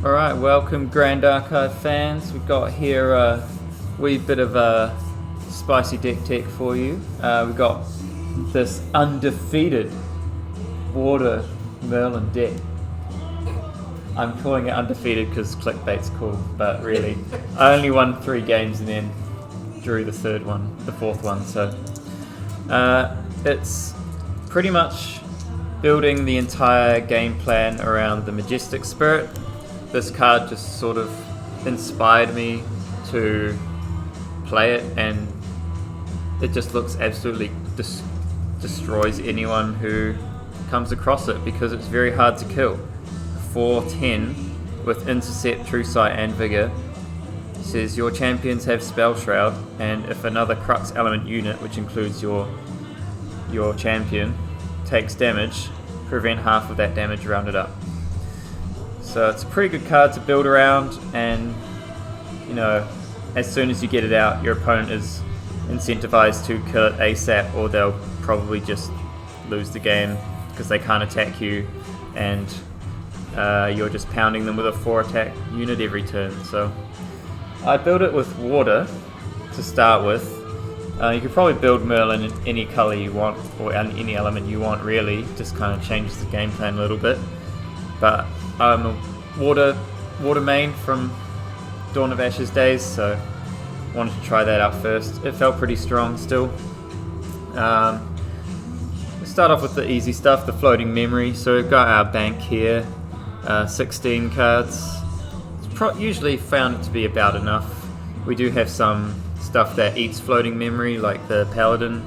Alright, welcome Grand Archive fans. We've got here a wee bit of a spicy deck tech for you. We've got this undefeated Water Merlin deck. I'm calling it undefeated because clickbait's cool, but really, I only won 3 games and then drew the fourth one, so it's pretty much building the entire game plan around the Majestic Spirit. This card just sort of inspired me to play it, and it just looks absolutely destroys anyone who comes across it because it's very hard to kill. 4/10 with Intercept, True Sight and Vigor. It says your champions have Spell Shroud, and if another Crux element unit, which includes your champion, takes damage, prevent half of that damage rounded up. So it's a pretty good card to build around, and as soon as you get it out, your opponent is incentivized to kill it ASAP, or they'll probably just lose the game because they can't attack you, and you're just pounding them with a 4 attack unit every turn. So I built it with water to start with. You could probably build Merlin in any color you want, or any element you want really, just kind of changes the game plan a little bit. But I'm a water main from Dawn of Ashes days, so wanted to try that out first. It felt pretty strong still. Let's start off with the easy stuff, the floating memory. So we've got our bank here, 16 cards. It's usually found it to be about enough. We do have some stuff that eats floating memory, like the Paladin,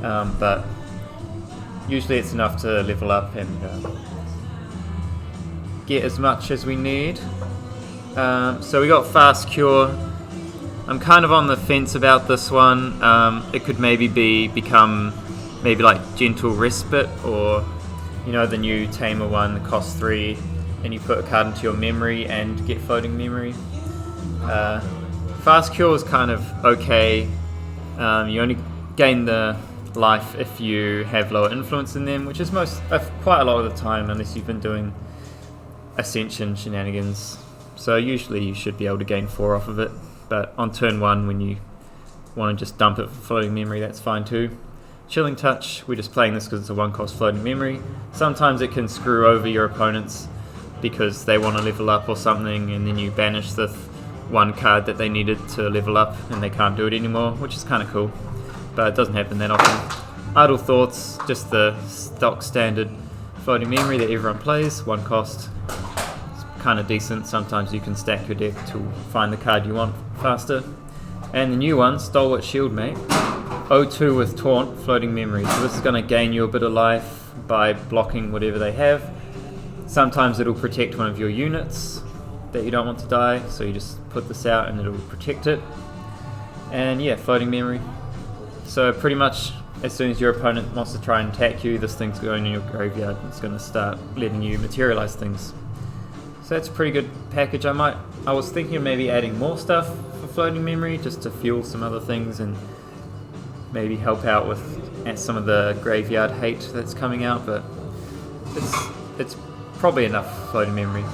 but usually it's enough to level up and get as much as we need. So we got Fast Cure. I'm kind of on the fence about this one. It could maybe become like Gentle Respite, or the new Tamer one that costs 3, and you put a card into your memory and get floating memory. Fast Cure is kind of okay. You only gain the life if you have lower influence in them, which is quite a lot of the time, unless you've been doing Ascension shenanigans. So usually you should be able to gain 4 off of it, but on turn 1 when you want to just dump it for floating memory, that's fine too. Chilling Touch, we're just playing this because it's a 1-cost floating memory. Sometimes it can screw over your opponents because they want to level up or something, and then you banish the one card that they needed to level up and they can't do it anymore, which is kind of cool, but it doesn't happen that often. Idle Thoughts, just the stock standard floating memory that everyone plays, 1 cost. It's kind of decent. Sometimes you can stack your deck to find the card you want faster. And the new one, Stalwart Shieldmate, 0/2 with Taunt, floating memory. So this is going to gain you a bit of life by blocking whatever they have. Sometimes it'll protect one of your units that you don't want to die, so you just put this out and it'll protect it. And yeah, floating memory. So pretty much as soon as your opponent wants to try and attack you, this thing's going in your graveyard. It's going to start letting you materialize things. So that's a pretty good package. I was thinking of maybe adding more stuff for floating memory just to fuel some other things and maybe help out with some of the graveyard hate that's coming out, but it's probably enough floating memory.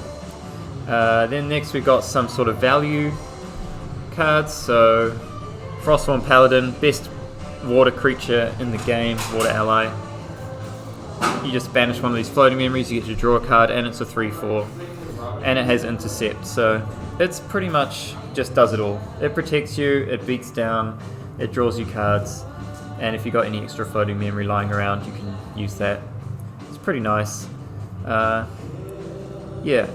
Then next we got some sort of value cards. So Frostborn Paladin, best water creature in the game, water ally. You just banish one of these floating memories, you get to draw a card, and it's a 3/4, and it has Intercept, so it's pretty much just does it all. It protects you, it beats down, it draws you cards, and if you got any extra floating memory lying around, you can use that. It's pretty nice. Yeah,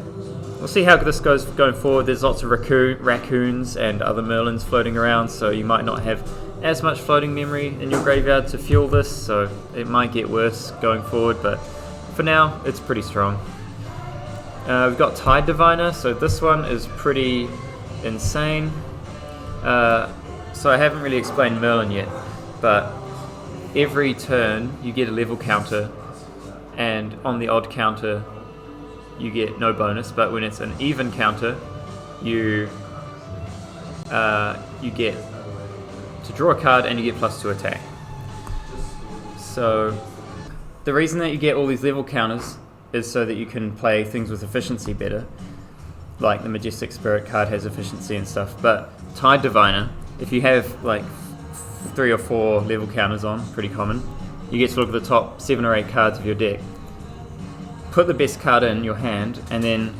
we'll see how this goes going forward. There's lots of raccoons and other Merlins floating around, so you might not have as much floating memory in your graveyard to fuel this, so it might get worse going forward, but for now it's pretty strong. We've got Tide Diviner, so this one is pretty insane. So I haven't really explained Merlin yet, but every turn you get a level counter, and on the odd counter you get no bonus, but when it's an even counter, you get to draw a card and you get +2 attack. So the reason that you get all these level counters is so that you can play things with efficiency better. like the Majestic Spirit card has efficiency and stuff. But Tide Diviner, if you have like 3 or 4 level counters on, pretty common, you get to look at the top 7 or 8 cards of your deck, put the best card in your hand, and then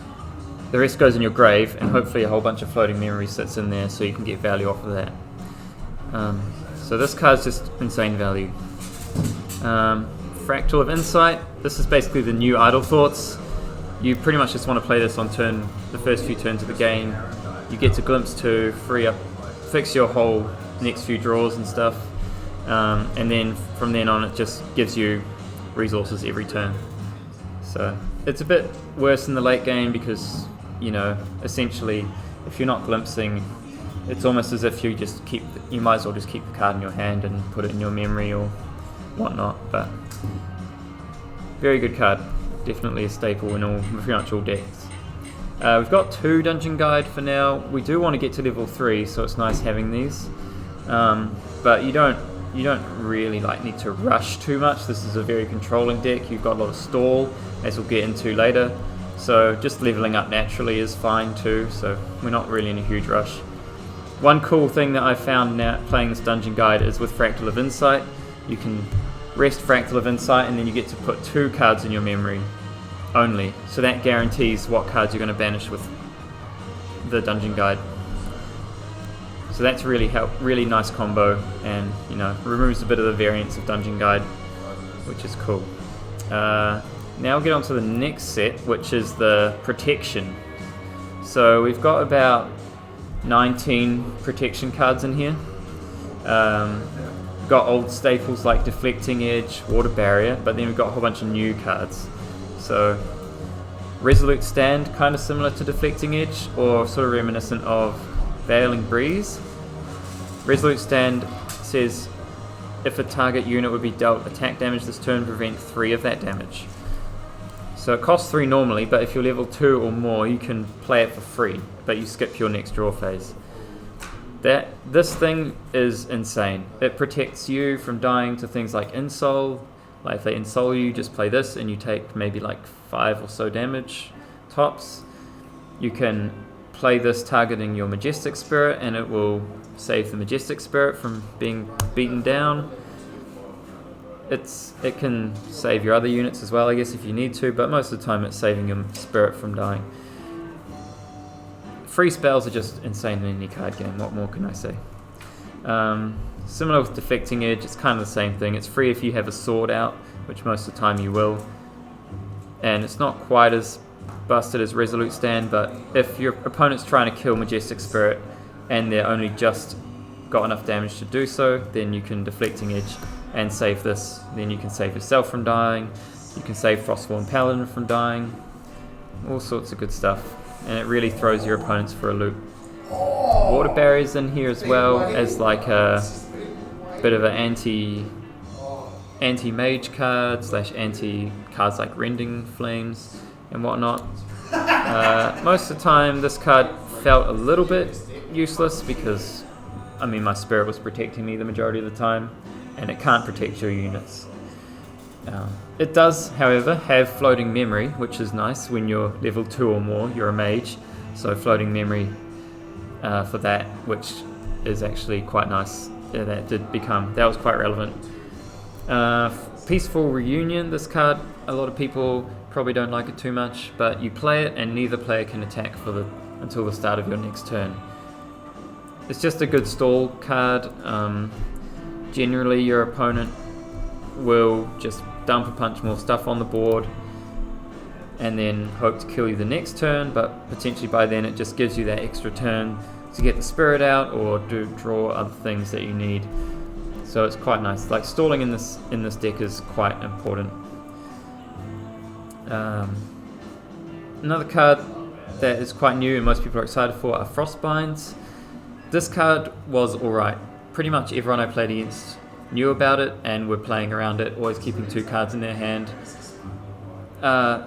the rest goes in your grave, and hopefully a whole bunch of floating memory sits in there so you can get value off of that. So this card's just insane value. Fractal of Insight, this is basically the new Idle Thoughts. You pretty much just want to play this on the first few turns of the game. You get to glimpse 2, free up, fix your whole next few draws and stuff, and then from then on it just gives you resources every turn. So it's a bit worse in the late game because, you know, essentially if you're not glimpsing, it's almost as if you might as well just keep the card in your hand and put it in your memory or whatnot. But very good card, definitely a staple in pretty much all decks. We've got 2 Dungeon Guide for now. We do want to get to level 3, so it's nice having these. But you don't really need to rush too much. This is a very controlling deck. You've got a lot of stall, as we'll get into later. So just leveling up naturally is fine too. So we're not really in a huge rush. One cool thing that I found now playing this Dungeon Guide is with Fractal of Insight. You can rest Fractal of Insight and then you get to put 2 cards in your memory only. So that guarantees what cards you're going to banish with the Dungeon Guide. So that's really nice combo, and you know, removes a bit of the variance of Dungeon Guide, which is cool. Now we'll get on to the next set, which is the Protection. So we've got about 19 protection cards in here. Got old staples like Deflecting Edge, Water Barrier, but then we've got a whole bunch of new cards. So Resolute Stand, kind of similar to Deflecting Edge, or sort of reminiscent of Veiling Breeze. Resolute Stand says if a target unit would be dealt attack damage this turn, prevent 3 of that damage. So it costs 3 normally, but if you're level 2 or more, you can play it for free, but you skip your next draw phase. This thing is insane. It protects you from dying to things like Insol. Like if they Insol you, just play this and you take maybe like 5 or so damage tops. You can play this targeting your Majestic Spirit and it will save the Majestic Spirit from being beaten down. It can save your other units as well, I guess, if you need to, but most of the time it's saving your Spirit from dying. Free spells are just insane in any card game, what more can I say? Similar with Deflecting Edge, it's kind of the same thing. It's free if you have a sword out, which most of the time you will. And it's not quite as busted as Resolute Stand, but if your opponent's trying to kill Majestic Spirit and they're only just got enough damage to do so, then you can Deflecting Edge and save this. Then you can save yourself from dying, you can save Frostborn Paladin from dying, all sorts of good stuff. And it really throws your opponents for a loop. Water Barrier's in here as well as like a bit of an anti-mage card / anti cards like Rending Flames and whatnot. Most of the time this card felt a little bit useless because, I mean, my Spirit was protecting me the majority of the time, and it can't protect your units. It does, however, have Floating Memory, which is nice when you're level 2 or more, you're a mage, so Floating Memory for that, which is actually quite nice. That was quite relevant. Peaceful Reunion, this card, a lot of people probably don't like it too much, but you play it and neither player can attack until the start of your next turn. It's just a good stall card. Generally your opponent will just dump a bunch more stuff on the board and then hope to kill you the next turn, but potentially by then it just gives you that extra turn to get the Spirit out or draw other things that you need. So it's quite nice. Like stalling in this deck is quite important. Another card that is quite new and most people are excited for are Frostbinds. This card was alright. Pretty much everyone I played against knew about it and were playing around it, always keeping 2 cards in their hand,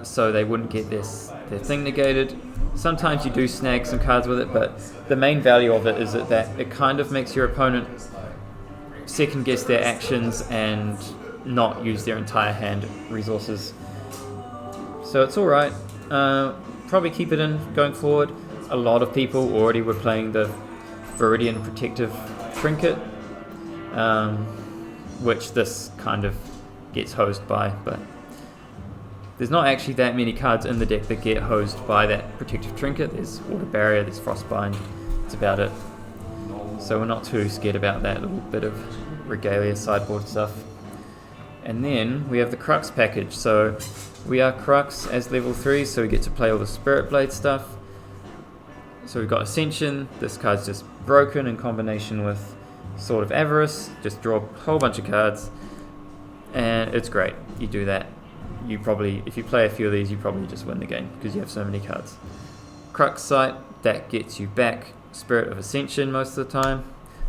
so they wouldn't get their thing negated. Sometimes you do snag some cards with it, but the main value of it is that it kind of makes your opponent second guess their actions and not use their entire hand resources. So it's alright. Probably keep it in going forward. a lot of people already were playing the Viridian Protective Trinket, which this kind of gets hosed by, but there's not actually that many cards in the deck that get hosed by that Protective Trinket. There's Water Barrier, there's Frostbind, that's about it. So we're not too scared about that little bit of Regalia sideboard stuff. And then we have the Crux package. So we are Crux as level 3, so we get to play all the Spirit Blade stuff. So we've got Ascension, this card's just broken in combination with Sword of Avarice, just draw a whole bunch of cards, and it's great. You do that, you probably, if you play a few of these, you probably just win the game, because you have so many cards. Crux Sight, that gets you back Spirit of Ascension most of the time,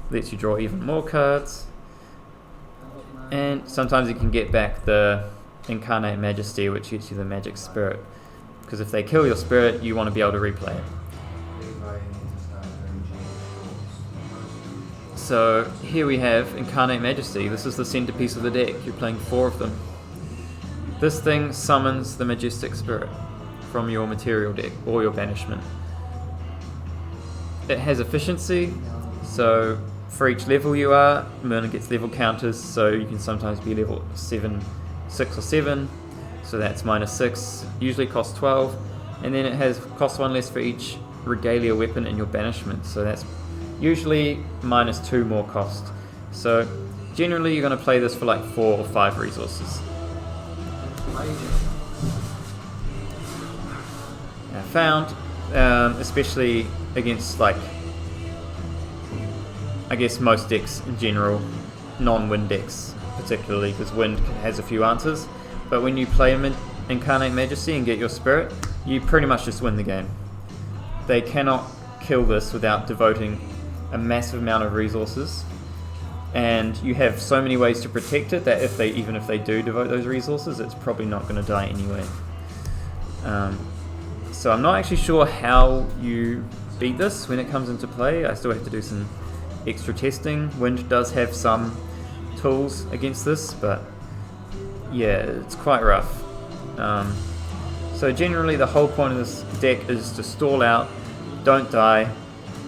lets you draw even more cards, and sometimes you can get back the Incarnate Majesty, which gets you the Magic Spirit, because if they kill your Spirit, you want to be able to replay it. So here we have Incarnate Majesty. This is the centerpiece of the deck. You're playing 4 of them. This thing summons the Majestic Spirit from your material deck or your banishment. It has efficiency, so for each level you are, Merlin gets level counters, so you can sometimes be level 7, 6 or 7, so that's -6, usually costs 12, and then it has cost 1 less for each Regalia weapon in your banishment, so that's usually -2 more cost. So generally you're going to play this for like 4 or 5 resources. I found, especially against like, I guess most decks in general, non-wind decks particularly, because wind has a few answers, but when you play Incarnate Majesty and get your Spirit, you pretty much just win the game. They cannot kill this without devoting a massive amount of resources, and you have so many ways to protect it that even if they do devote those resources, it's probably not going to die anyway. So I'm not actually sure how you beat this when it comes into play. I still have to do some extra testing. Wind does have some tools against this, but yeah, it's quite rough. So generally the whole point of this deck is to stall out, don't die,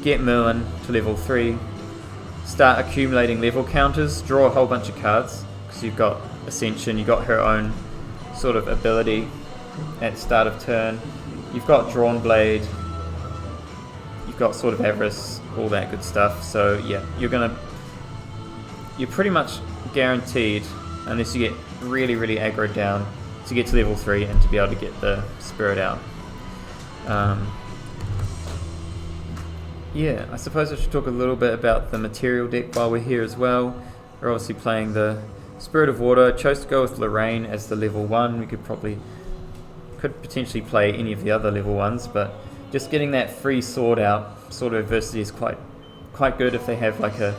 get Merlin to level 3, start accumulating level counters, draw a whole bunch of cards, because you've got Ascension, you've got her own sort of ability at the start of turn, you've got Drawn Blade, you've got Sword of Avarice, all that good stuff. So yeah, you're pretty much guaranteed, unless you get really, really aggroed down, to get to level 3 and to be able to get the Spirit out. Yeah, I suppose I should talk a little bit about the material deck while we're here as well. We're obviously playing the Spirit of Water. I chose to go with Lorraine as the level 1. We could potentially play any of the other level 1s, but just getting that free sword out, Sword of Adversity, is quite good if they have like a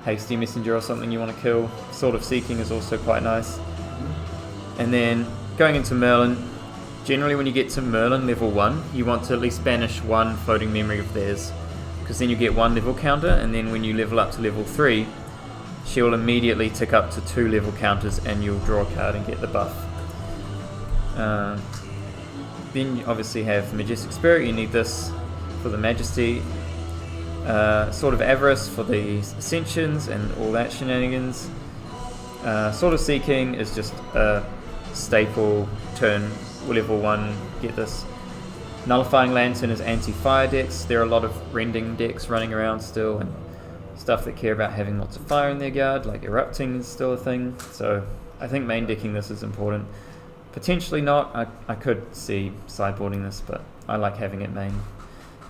Hasty Messenger or something you want to kill. Sword of Seeking is also quite nice. And then going into Merlin, generally when you get to Merlin level 1, you want to at least banish 1 floating memory of theirs, because then you get 1 level counter, and then when you level up to level 3, she'll immediately tick up to 2 level counters and you'll draw a card and get the buff. Then you obviously have Majestic Spirit, you need this for the Majesty. Sword of Avarice for the Ascensions and all that shenanigans. Sword of Seeking is just a staple turn level 1, get this. Nullifying Lantern is anti-fire decks. There are a lot of rending decks running around still, and stuff that care about having lots of fire in their guard, like Erupting is still a thing, so I think main decking this is important. Potentially not, I could see sideboarding this, but I like having it main.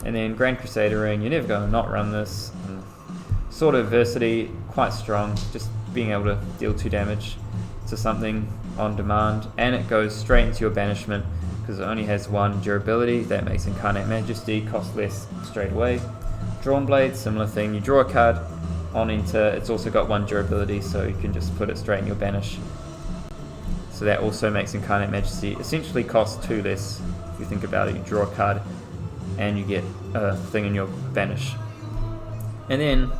And then Grand Crusader Ring, you're never going to not run this. And Sword of Adversity, quite strong, just being able to deal 2 damage to something on demand, and it goes straight into your banishment because it only has 1 durability. That makes Incarnate Majesty cost less straight away. Drawn Blade, similar thing, you draw a card on enter, it's also got 1 durability, so you can just put it straight in your banish. So that also makes Incarnate Majesty essentially cost 2 less. If you think about it, you draw a card and you get a thing in your banish. And then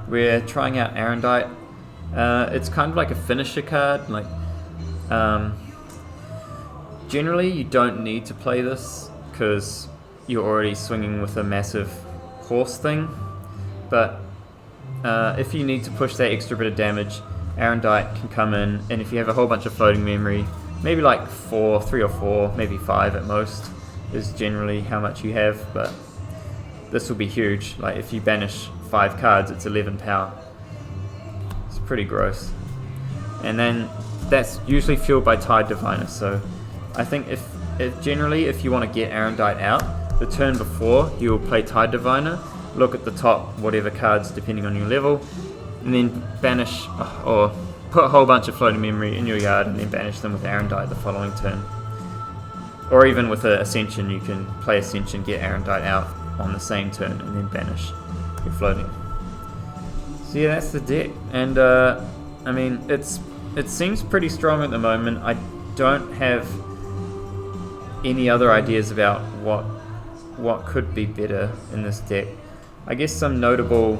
we're trying out Arendite. It's kind of like a finisher card. Like generally you don't need to play this because you're already swinging with a massive horse thing. But if you need to push that extra bit of damage, Arendite can come in, and if you have a whole bunch of floating memory, maybe like 3 or 4, maybe 5 at most, is generally how much you have, but this will be huge. Like if you banish 5 cards, it's 11 power. It's pretty gross. And then that's usually fueled by Tide Diviner, so I think if generally if you want to get Arendite out, the turn before you will play Tide Diviner, look at the top whatever cards depending on your level, and then banish or put a whole bunch of floating memory in your yard and then banish them with Arendite the following turn. Or even with an Ascension, you can play Ascension, get Arendite out on the same turn and then banish your floating. So yeah, that's the deck, and I mean it seems pretty strong at the moment. I don't have any other ideas about what could be better in this deck. I guess some notable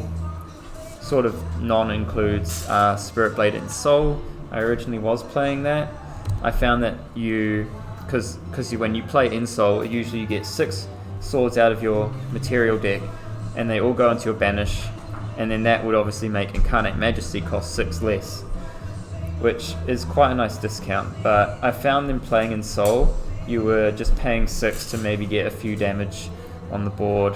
sort of non-includes Spirit Blade and Soul. I originally was playing that. I found that because when you play in Soul, usually you get 6 swords out of your material deck, and they all go into your banish, and then that would obviously make Incarnate Majesty cost 6 less, which is quite a nice discount. But I found them playing in Soul, you were just paying 6 to maybe get a few damage on the board,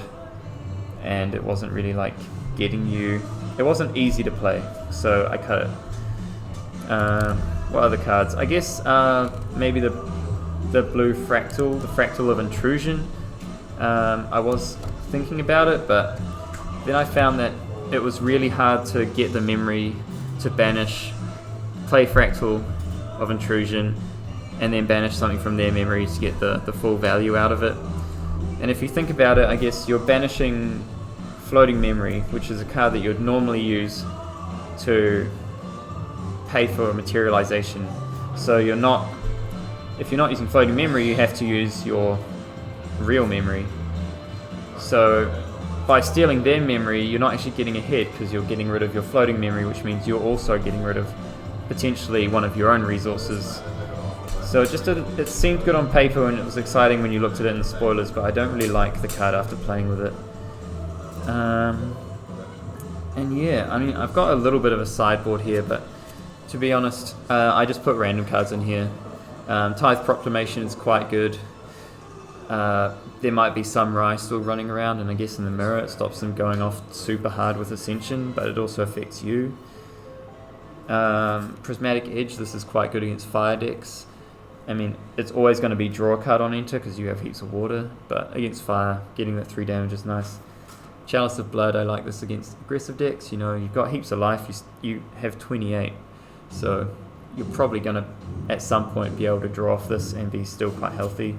and it wasn't really like getting you. It wasn't easy to play, so I cut it. What other cards? I guess maybe the blue Fractal, the Fractal of Intrusion. I was thinking about it, but then I found that it was really hard to get the memory to banish, play Fractal of Intrusion, and then banish something from their memory to get the full value out of it. And if you think about it, I guess you're banishing Floating Memory, which is a card that you would normally use to pay for materialization. So if you're not using Floating Memory, you have to use your real memory. So by stealing their memory, you're not actually getting ahead because you're getting rid of your Floating Memory, which means you're also getting rid of potentially one of your own resources. So it seemed good on paper, and it was exciting when you looked at it in the spoilers, but I don't really like the card after playing with it. And yeah, I mean, I've got a little bit of a sideboard here, but to be honest, I just put random cards in here. Tithe Proclamation is quite good. There might be some Rye still running around, and I guess in the mirror it stops them going off super hard with Ascension, but it also affects you. Prismatic Edge, this is quite good against fire decks. I mean, it's always going to be draw a card on enter because you have heaps of water, but against fire, getting that 3 damage is nice. Chalice of Blood, I like this against aggressive decks. You know, you've got heaps of life, you have 28, so you're probably going to at some point be able to draw off this and be still quite healthy.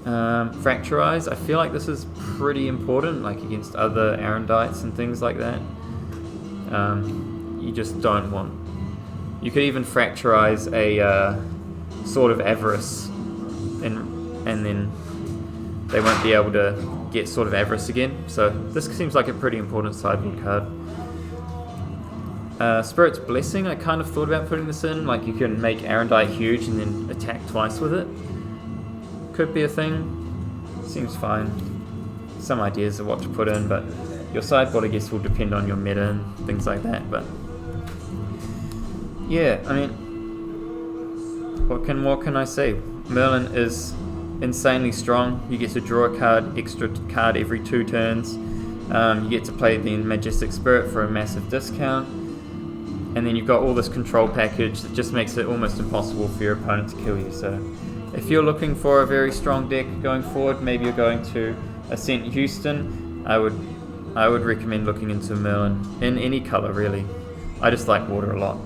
Fracturize, I feel like this is pretty important, like against other Arendites and things like that. You just don't want. You could even fracturize a Sword of Avarice, and then they won't be able to get Sword of Avarice again. So this seems like a pretty important sideboard card. Spirit's Blessing, I kind of thought about putting this in. Like you can make Arendite huge and then attack twice with it. Could be a thing. Seems fine. Some ideas of what to put in, but your sideboard I guess will depend on your meta and things like that. But yeah, I mean, what can I say? Merlin is insanely strong. You get to draw a extra card every 2 turns. You get to play the Majestic Spirit for a massive discount, and then you've got all this control package that just makes it almost impossible for your opponent to kill you. So if you're looking for a very strong deck going forward, maybe you're going to Ascent Houston, I would recommend looking into Merlin in any color really. I just like water a lot,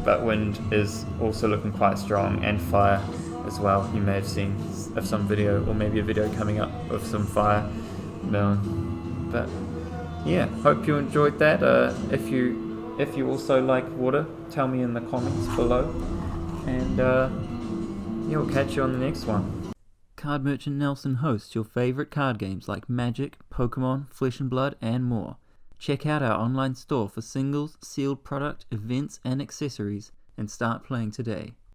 but wind is also looking quite strong, and fire as well. You may have seen of some video, or maybe a video coming up of some fire Merlin. But yeah, hope you enjoyed that. If you also like water, tell me in the comments below, and yeah, we'll catch you on the next one. Card Merchant Nelson hosts your favorite card games like Magic, Pokemon, Flesh and Blood, and more. Check out our online store for singles, sealed product, events, and accessories, and start playing today.